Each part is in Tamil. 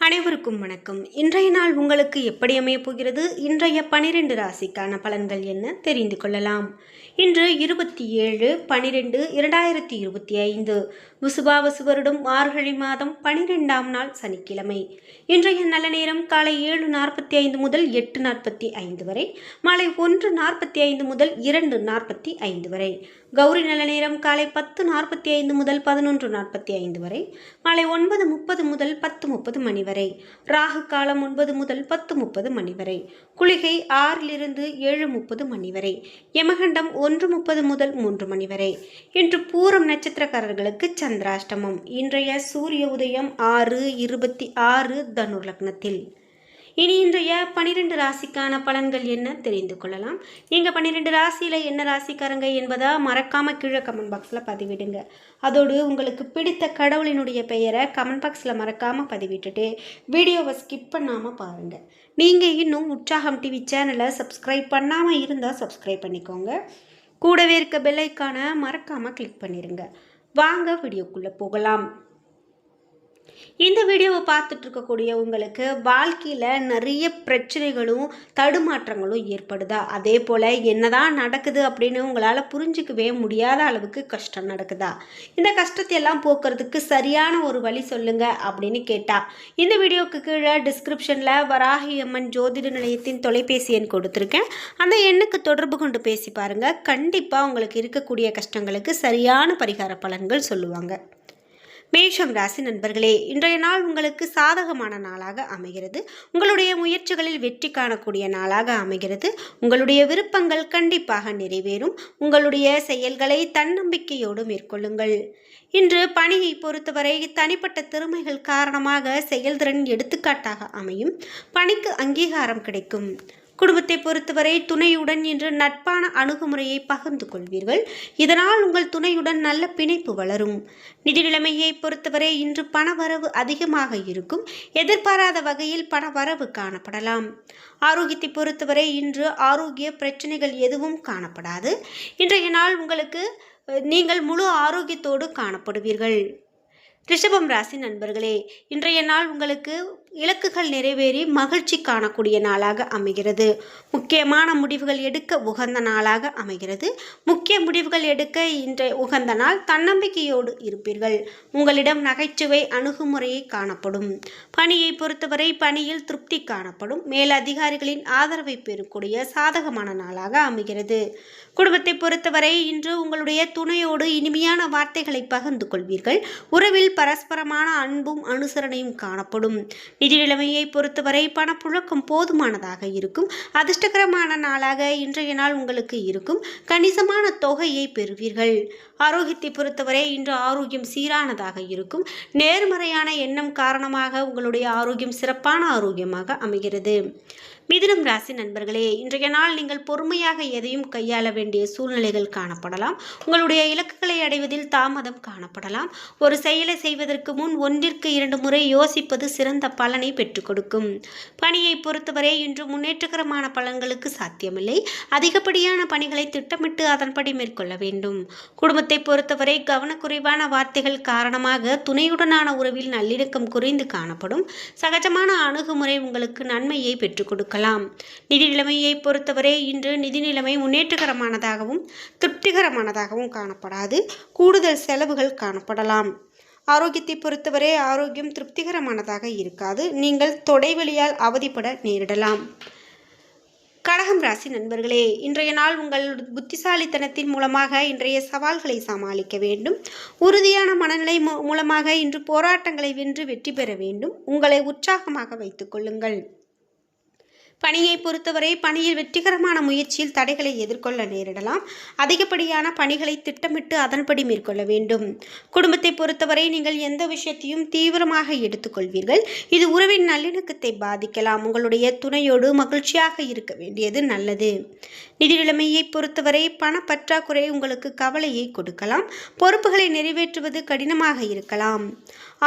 அனைவருக்கும் வணக்கம். இன்றைய நாள் உங்களுக்கு எப்படி அமையப் போகிறது? இன்றைய 12 ராசிக்கான பலன்கள் என்ன தெரிந்து கொள்ளலாம். இன்று 27/12/2025 விசுவாவசு வருடம் மார்கழி மாதம் 12ஆம் நாள் சனிக்கிழமை. இன்றைய நல்ல நேரம் காலை 7:45 முதல் 8:45 வரை, மாலை 1:45 முதல் 2:45 வரை. கௌரி நல்ல நேரம் காலை 10:45 முதல் 11:45 வரை, மாலை 9:30 முதல் 10:30 மணி வரை. ராகு காலம் 9 முதல் 10:30 மணி வரை. குளிகை 6 7:30 மணி வரை. யமகண்டம் 1:30 முதல் 3 மணி வரை. இன்று பூரம் நட்சத்திரக்காரர்களுக்கு சந்திராஷ்டமம். இன்றைய சூரிய உதயம் 6:26 தனு லக்னத்தில். இனி இன்றைய 12 ராசிக்கான பலன்கள் என்ன தெரிந்து கொள்ளலாம். நீங்கள் 12 ராசியில் என்ன ராசிக்காரங்க என்பதை மறக்காமல் கீழே கமெண்ட் பாக்ஸில் பதிவிடுங்க. அதோடு உங்களுக்கு பிடித்த கடவுளினுடைய பெயரை கமெண்ட் பாக்ஸில் மறக்காமல் பதிவிட்டுட்டு வீடியோவை ஸ்கிப் பண்ணாமல் பாருங்கள். நீங்கள் இன்னும் உற்சாகம் டிவி சேனலை சப்ஸ்கிரைப் பண்ணாமல் இருந்தால் சப்ஸ்கிரைப் பண்ணிக்கோங்க. கூடவே இருக்க பெல் ஐக்கானை மறக்காமல் கிளிக் பண்ணிடுங்க. வாங்க வீடியோக்குள்ளே போகலாம். இந்த வீடியோவை பார்த்துட்டு இருக்கக்கூடிய உங்களுக்கு வாழ்க்கையில் நிறைய பிரச்சனைகளும் தடுமாற்றங்களும் ஏற்படுதா? அதே போல் என்னதான் நடக்குது அப்படின்னு உங்களால் புரிஞ்சிக்கவே முடியாத அளவுக்கு கஷ்டம் நடக்குதா? இந்த கஷ்டத்தை எல்லாம் போக்குறதுக்கு சரியான ஒரு வழி சொல்லுங்க அப்படின்னு கேட்டால், இந்த வீடியோவுக்கு கீழே டிஸ்கிரிப்ஷனில் வராகி அம்மன் ஜோதிட நிலையத்தின் தொலைபேசி எண் கொடுத்துருக்கேன். அந்த எண்ணுக்கு தொடர்பு கொண்டு பேசி பாருங்கள். கண்டிப்பாக உங்களுக்கு இருக்கக்கூடிய கஷ்டங்களுக்கு சரியான பரிகார பலன்கள் சொல்லுவாங்க. மேஷம் ராசி நண்பர்களே, இன்றைய நாள் உங்களுக்கு சாதகமான நாளாக அமைகிறது. உங்களுடைய முயற்சிகளில் வெற்றி காணக்கூடிய நாளாக அமைகிறது. உங்களுடைய விருப்பங்கள் கண்டிப்பாக நிறைவேறும். உங்களுடைய செயல்களை தன்னம்பிக்கையோடு மேற்கொள்ளுங்கள். இன்று பணியை பொறுத்தவரை தனிப்பட்ட திறமைகள் காரணமாக செயல்திறன் எடுத்துக்காட்டாக அமையும். பணிக்கு அங்கீகாரம் கிடைக்கும். குடும்பத்தை பொறுத்தவரை துணையுடன் இன்று நட்பான அணுகுமுறையை பகிர்ந்து கொள்வீர்கள். இதனால் உங்கள் துணையுடன் நல்ல பிணைப்பு வளரும். நிதி நிலைமையை பொறுத்தவரை இன்று பணவரவு அதிகமாக இருக்கும். எதிர்பாராத வகையில் பணவரவு காணப்படலாம். ஆரோக்கியத்தை பொறுத்தவரை இன்று ஆரோக்கிய பிரச்சனைகள் எதுவும் காணப்படாது. இன்றைய நாள் உங்களுக்கு நீங்கள் முழு ஆரோக்கியத்தோடு காணப்படுவீர்கள். ரிஷபம் ராசி நண்பர்களே, இன்றைய நாள் உங்களுக்கு இலக்குகள் நிறைவேறி மகிழ்ச்சி காணக்கூடிய நாளாக அமைகிறது. முக்கியமான முடிவுகள் எடுக்க உகந்த நாளாக அமைகிறது. முக்கிய முடிவுகள் எடுக்க இன்றைய உகந்த நாள். தன்னம்பிக்கையோடு இருப்பீர்கள். உங்களிடம் நகைச்சுவை அணுகுமுறையை காணப்படும். பணியை பொறுத்தவரை பணியில் திருப்தி காணப்படும். மேலதிகாரிகளின் ஆதரவை பெறக்கூடிய சாதகமான நாளாக அமைகிறது. குடும்பத்தை பொறுத்தவரை இன்று உங்களுடைய துணையோடு இனிமையான வார்த்தைகளை பகிர்ந்து கொள்வீர்கள். உறவில் பரஸ்பரமான அன்பும் அனுசரணையும் காணப்படும். நிதி நிலைமையை பொறுத்தவரை பணப்புழக்கம் போதுமானதாக இருக்கும். அதிர்ஷ்டகரமான நாளாக இன்றைய நாள் உங்களுக்கு இருக்கும். கணிசமான தொகையை பெறுவீர்கள். ஆரோக்கியத்தை பொறுத்தவரை இன்று ஆரோக்கியம் சீரானதாக இருக்கும். நேர்மறையான எண்ணம் காரணமாக உங்களுடைய ஆரோக்கியம் சிறப்பான ஆரோக்கியமாக அமைகிறது. மிதுனம் ராசி நண்பர்களே, இன்றைய நாள் நீங்கள் பொறுமையாக எதையும் கையாள வேண்டிய சூழ்நிலைகள் காணப்படலாம். உங்களுடைய இலக்குகளை அடைவதில் தாமதம் காணப்படலாம். ஒரு செயலை செய்வதற்கு முன் 1-2 முறை யோசிப்பது சிறந்த பலனை பெற்றுக் கொடுக்கும். பணியை பொறுத்தவரை இன்று முன்னேற்றகரமான பலன்களுக்கு சாத்தியமில்லை. அதிகப்படியான பணிகளை திட்டமிட்டு அதன்படி மேற்கொள்ள வேண்டும். குடும்பத்தை பொறுத்தவரை கவனக்குறைவான வார்த்தைகள் காரணமாக துணையுடனான உறவில் நல்லிணக்கம் குறைந்து காணப்படும். சகஜமான அணுகுமுறை உங்களுக்கு நன்மையை பெற்றுக் கொடுக்கும். நிதி நிலைமையை பொறுத்தவரை இன்று நிதி நிலைமை முன்னேற்றகரமானதாகவும் திருப்திகரமானதாகவும் காணப்படாது. கூடுதல் செலவுகள் காணப்படலாம். ஆரோக்கியத்தை பொறுத்தவரை ஆரோக்கியம் திருப்திகரமானதாக இருக்காது. நீங்கள் தொடைவலியால் அவதிப்பட நேரிடலாம். கடகம் ராசி நண்பர்களே, இன்றைய நாள் உங்கள் புத்திசாலித்தனத்தின் மூலமாக இன்றைய சவால்களை சமாளிக்க வேண்டும். உறுதியான மனநிலை மூலமாக இன்று போராட்டங்களை வென்று வெற்றி பெற வேண்டும். உங்களை உற்சாகமாக வைத்துக் கொள்ளுங்கள். பணியை பொறுத்தவரை பணியில் வெற்றிகரமான முயற்சியில் தடைகளை எதிர்கொள்ள நேரிடலாம். அதிகப்படியான பணிகளை திட்டமிட்டு அதன்படி மேற்கொள்ள வேண்டும். குடும்பத்தை பொறுத்தவரை நீங்கள் எந்த விஷயத்தையும் தீவிரமாக எடுத்துக்கொள்வீர்கள். இது உறவின் நல்லிணக்கத்தை பாதிக்கலாம். உங்களுடைய துணையோடு மகிழ்ச்சியாக இருக்க வேண்டியது நல்லது. நிதி நிலைமையை பொறுத்தவரை பணப்பற்றாக்குறை உங்களுக்கு கவலையை கொடுக்கலாம். பொறுப்புகளை நிறைவேற்றுவது கடினமாக இருக்கலாம்.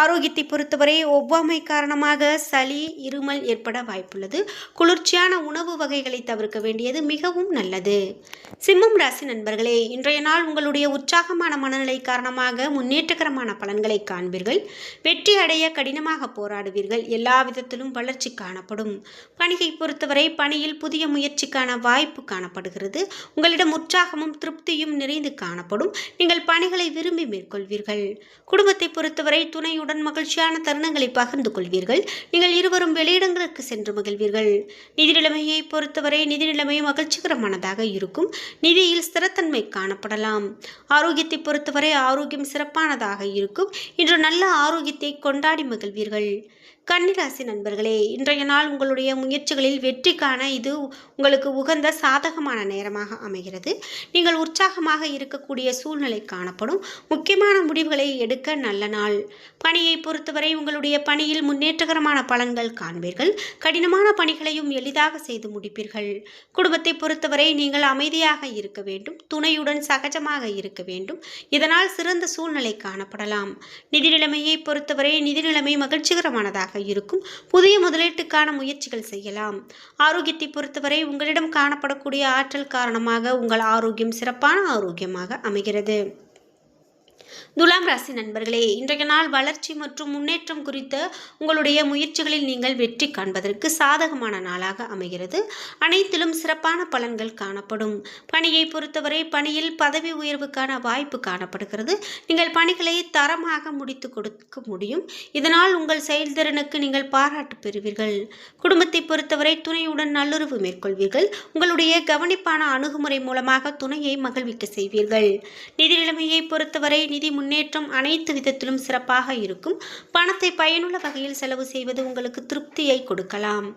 ஆரோக்கியத்தை பொறுத்தவரை ஒவ்வாமை காரணமாக சளி, இருமல் ஏற்பட வாய்ப்புள்ளது. குளிர்ச்சியான உணவு வகைகளை தவிர்க்க வேண்டியது மிகவும் நல்லது. சிம்மம் ராசி நண்பர்களே, இன்றைய நாள் உங்களுடைய உற்சாகமான மனநிலை காரணமாக முன்னேற்றகரமான பலன்களை காண்பீர்கள். வெற்றி அடைய கடினமாக போராடுவீர்கள். எல்லா விதத்திலும் வளர்ச்சி காணப்படும். பணியை பொறுத்தவரை பணியில் புதிய முயற்சிக்கான வாய்ப்பு காணப்படுகிறது. உங்களிடம் உற்சாகமும் திருப்தியும் நிறைந்து காணப்படும். நீங்கள் பணிகளை விரும்பி மேற்கொள்வீர்கள். குடும்பத்தை பொறுத்தவரை துணையுடன் மகிழ்ச்சியான தருணங்களை பகிர்ந்து கொள்வீர்கள். நீங்கள் இருவரும் வெளியிடங்களுக்கு சென்று மகிழ்வீர்கள். நிதி நிலைமையை பொறுத்தவரை நிதி நிலைமை மகிழ்ச்சிகரமானதாக இருக்கும். நிதியில் ஸ்திரத்தன்மை காணப்படலாம். ஆரோக்கியத்தை பொறுத்தவரை ஆரோக்கியம் சிறப்பானதாக இருக்கும். இன்று நல்ல ஆரோக்கியத்தை கொண்டாடி மகிழ்வீர்கள். கன்னிராசி நண்பர்களே, இன்றைய நாள் உங்களுடைய முயற்சிகளில் வெற்றி காண இது உங்களுக்கு உகந்த சாதகமான நேரமாக அமைகிறது. நீங்கள் உற்சாகமாக இருக்கக்கூடிய சூழ்நிலை காணப்படும். முக்கியமான முடிவுகளை எடுக்க நல்ல நாள். பணியை பொறுத்தவரை உங்களுடைய பணியில் முன்னேற்றகரமான பலன்கள் காண்பீர்கள். கடினமான பணிகளையும் எளிதாக செய்து முடிப்பீர்கள். குடும்பத்தை பொறுத்தவரை நீங்கள் அமைதியாக இருக்க வேண்டும். துணையுடன் சகஜமாக இருக்க வேண்டும். இதனால் சிறந்த சூழ்நிலை காணப்படலாம். நிதி நிலைமையை பொறுத்தவரை நிதி நிலைமை மகிழ்ச்சிகரமானதாக இருக்கும். புதிய முதலீட்டுக்கான முயற்சிகள் செய்யலாம். ஆரோக்கியத்தை பொறுத்தவரை உங்களிடம் காணப்படக்கூடிய ஆற்றல் காரணமாக உங்கள் ஆரோக்கியம் சிறப்பான ஆரோக்கியமாக அமைகிறது. துலாம் ராசி நண்பர்களே, இன்றைய நாள் வளர்ச்சி மற்றும் முன்னேற்றம் குறித்த உங்களுடைய முயற்சிகளில் நீங்கள் வெற்றி காண்பதற்கு சாதகமான நாளாக அமைகிறது. அனைத்திலும் சிறப்பான பலன்கள் காணப்படும். பணியை பொறுத்தவரை பணியில் பதவி உயர்வுக்கான வாய்ப்பு காணப்படுகிறது. நீங்கள் பணிகளை தரமாக முடித்து கொடுக்க முடியும். இதனால் உங்கள் செயல்திறனுக்கு நீங்கள் பாராட்டு பெறுவீர்கள். குடும்பத்தை பொறுத்தவரை துணையுடன் நல்லுறவு மேற்கொள்வீர்கள். உங்களுடைய கவனிப்பான அணுகுமுறை மூலமாக துணையை மகிழ்விக்க செய்வீர்கள். நிதி நிலைமையை பொறுத்தவரை நிதி முன்னேற்றம் அனைத்து விதத்திலும் சிறப்பாக இருக்கும். பணத்தை பயனுள்ள வகையில் செலவு செய்வது உங்களுக்கு திருப்தியை கொடுக்கலாம்.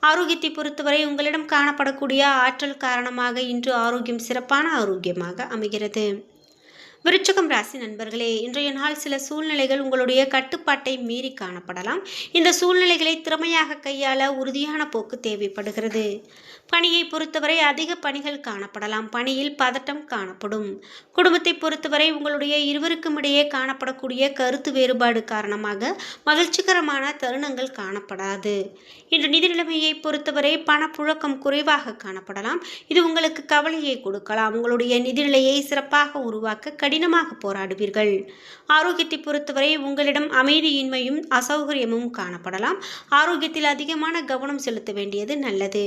ஆரோக்கியத்தை பொறுத்தவரை உங்களிடம் காணப்படக்கூடிய ஆற்றல் காரணமாக இன்று ஆரோக்கியம் சிறப்பான ஆரோக்கியமாக அமைகிறது. விருச்சிகம் ராசி நண்பர்களே, இன்றைய நாள் சில சூழ்நிலைகள் உங்களுடைய கட்டுப்பாட்டை மீறி காணப்படலாம். இந்த சூழ்நிலைகளை திறமையாக கையாள உறுதியான போக்கு தேவைப்படுகிறது. பணியை பொறுத்தவரை அதிக பணிகள் காணப்படலாம். பணியில் பதட்டம் காணப்படும். குடும்பத்தை பொறுத்தவரை உங்களுடைய இருவருக்கும் இடையே காணப்படக்கூடிய கருத்து வேறுபாடு காரணமாக மகிழ்ச்சிகரமான தருணங்கள் காணப்படாது. இன்று நிதி நிலைமையை பொறுத்தவரை பணப்புழக்கம் குறைவாக காணப்படலாம். இது உங்களுக்கு கவலையை கொடுக்கலாம். உங்களுடைய நிதிநிலையை சிறப்பாக உருவாக்க கடினமாக போராடுவீர்கள். ஆரோக்கியத்தை பொறுத்தவரை உங்களிடம் அமைதியின்மையும் அசௌகரியமும் காணப்படலாம். ஆரோக்கியத்தில் அதிகமான கவனம் செலுத்த வேண்டியது நல்லது.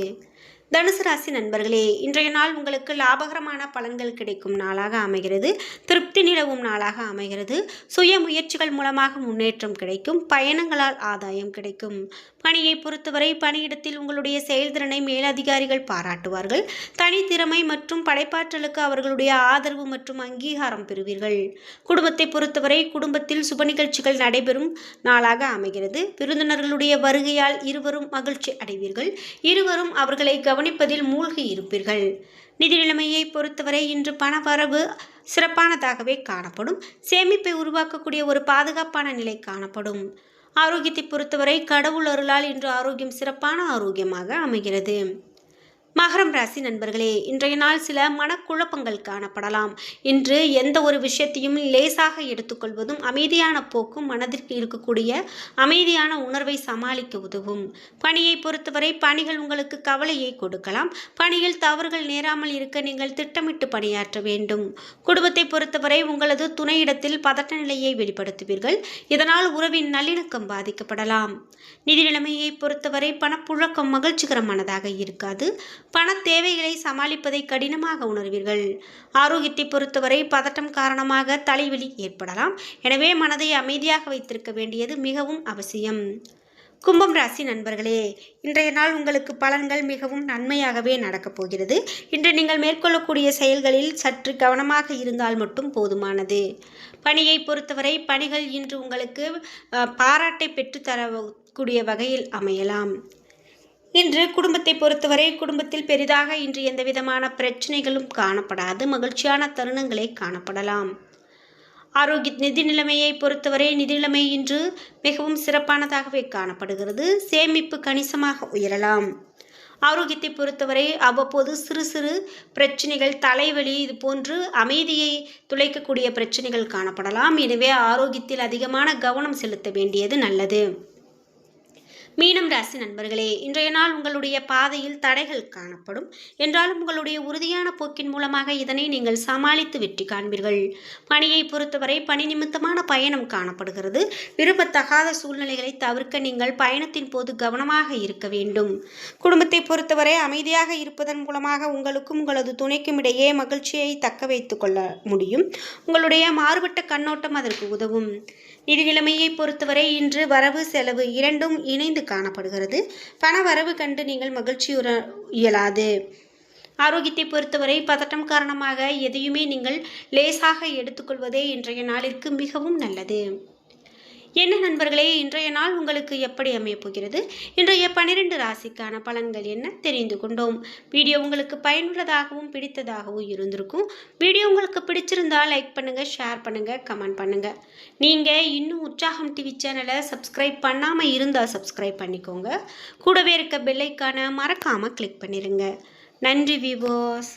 தனுசு ராசி நண்பர்களே, இன்றைய நாள் உங்களுக்கு லாபகரமான பலன்கள் கிடைக்கும் நாளாக அமைகிறது. திருப்தி நிலவும் நாளாக அமைகிறது. சுய முயற்சிகள் மூலமாக முன்னேற்றம் கிடைக்கும். பயணங்களால் ஆதாயம் கிடைக்கும். பணியை பொறுத்தவரை பணியிடத்தில் உங்களுடைய செயல்திறனை மேலதிகாரிகள் பாராட்டுவார்கள். தனித்திறமை மற்றும் படைப்பாற்றலுக்கு அவர்களுடைய ஆதரவு மற்றும் அங்கீகாரம் பெறுவீர்கள். குடும்பத்தை பொறுத்தவரை குடும்பத்தில் சுப நிகழ்ச்சிகள் நடைபெறும் நாளாக அமைகிறது. விருந்தினர்களுடைய வருகையால் இருவரும் மகிழ்ச்சி அடைவீர்கள். இருவரும் அவர்களை கவனிப்பதில் மூழ்கி இருப்பீர்கள். நிதி நிலைமையை பொறுத்தவரை இன்று பண வரவு சிறப்பானதாகவே காணப்படும். சேமிப்பை உருவாக்கக்கூடிய ஒரு பாதுகாப்பான நிலை காணப்படும். ஆரோக்கியத்தை பொறுத்தவரை கடவுள் அருளால் இன்று ஆரோக்கியம் சிறப்பான ஆரோக்கியமாக அமைகிறது. மகரம் ராசி நண்பர்களே, இன்றைய நாள் சில மனக்குழப்பங்கள் காணப்படலாம். இன்று எந்த ஒரு விஷயத்தையும் லேசாக எடுத்துக்கொள்வதும் அமைதியான போக்கும் மனதிற்கு இருக்கக்கூடிய அமைதியான உணர்வை சமாளிக்க உதவும். பணியை பொறுத்தவரை பணிகள் உங்களுக்கு கவலையை கொடுக்கலாம். பணியில் தவறுகள் நேராமல் இருக்க நீங்கள் திட்டமிட்டு பணியாற்ற வேண்டும். குடும்பத்தை பொறுத்தவரை உங்களது துணையிடத்தில் பதட்ட நிலையை வெளிப்படுத்துவீர்கள். இதனால் உறவின் நல்லிணக்கம் பாதிக்கப்படலாம். நிதி நிலைமையை பொறுத்தவரை பணப்புழக்கம் மகிழ்ச்சிகரமானதாக இருக்காது. பண தேவைகளை சமாளிப்பதை கடினமாக உணர்வீர்கள். ஆரோக்கியத்தை பொறுத்தவரை பதட்டம் காரணமாக தலைவலி ஏற்படலாம். எனவே மனதை அமைதியாக வைத்திருக்க வேண்டியது மிகவும் அவசியம். கும்பம் ராசி நண்பர்களே, இன்றைய நாள் உங்களுக்கு பலன்கள் மிகவும் நன்மையாகவே நடக்கப் போகிறது. இன்று நீங்கள் மேற்கொள்ளக்கூடிய செயல்களில் சற்று கவனமாக இருந்தால் மட்டும் போதுமானது. பணியை பொறுத்தவரை பணிகள் இன்று உங்களுக்கு பாராட்டை பெற்றுத்தரக்கூடிய வகையில் அமையலாம். இன்று குடும்பத்தை பொறுத்தவரை குடும்பத்தில் பெரிதாக இன்று எந்தவிதமான பிரச்சனைகளும் காணப்படாது. மகிழ்ச்சியான தருணங்களை காணப்படலாம். நிதி நிலைமையை பொறுத்தவரை நிதி நிலைமை இன்று மிகவும் சிறப்பானதாகவே காணப்படுகிறது. சேமிப்பு கணிசமாக உயரலாம். ஆரோக்கியத்தை பொறுத்தவரை அவ்வப்போது சிறு சிறு பிரச்சனைகள், தலைவலி இது போன்று அமைதியை துளைக்கக்கூடிய பிரச்சனைகள் காணப்படலாம். எனவே ஆரோக்கியத்தில் அதிகமான கவனம் செலுத்த வேண்டியது நல்லது. மீனம் ராசி நண்பர்களே, இன்றைய நாள் உங்களுடைய பாதையில் தடைகள் காணப்படும் என்றாலும் உங்களுடைய உறுதியான போக்கின் மூலமாக இதனை நீங்கள் சமாளித்து வெற்றி காண்பீர்கள். பணியை பொறுத்தவரை பணி நிமித்தமான பயணம் காணப்படுகிறது. விரும்பத்தகாத சூழ்நிலைகளை தவிர்க்க நீங்கள் பயணத்தின் போது கவனமாக இருக்க வேண்டும். குடும்பத்தை பொறுத்தவரை அமைதியாக இருப்பதன் மூலமாக உங்களுக்கும் உங்களது துணைக்கும் இடையே மகிழ்ச்சியை தக்க வைத்துக் கொள்ள முடியும். உங்களுடைய மாறுபட்ட கண்ணோட்டம் அதற்கு உதவும். நிதி நிலைமையை பொறுத்தவரை இன்று வரவு செலவு இரண்டும் இணைந்து காணப்படுகிறது. பண வரவு கண்டு நீங்கள் மகிழ்ச்சியுற இயலாது. ஆரோக்கியத்தை பொறுத்தவரை பதட்டம் காரணமாக எதையுமே நீங்கள் லேசாக எடுத்துக்கொள்வதே இன்றைய நாளிற்கு மிகவும் நல்லது. என்ன நண்பர்களே, இன்றைய நாள் உங்களுக்கு எப்படி அமையப் போகிறது? இன்றைய 12 ராசிக்கான பலன்கள் என்ன தெரிந்து கொண்டோம். வீடியோ உங்களுக்கு பயனுள்ளதாகவும் பிடித்ததாகவும் இருந்திருக்கும். வீடியோ உங்களுக்கு பிடிச்சிருந்தால் லைக் பண்ணுங்க, ஷேர் பண்ணுங்க, கமெண்ட் பண்ணுங்க. நீங்க இன்னும் உற்சாகம் டிவி சேனலை சப்ஸ்கிரைப் பண்ணாம இருந்தால் சப்ஸ்கிரைப் பண்ணிக்கோங்க. கூடவே இருக்க பெல் ஐகானை மறக்காம கிளிக் பண்ணிருங்க. நன்றி வியூவர்ஸ்.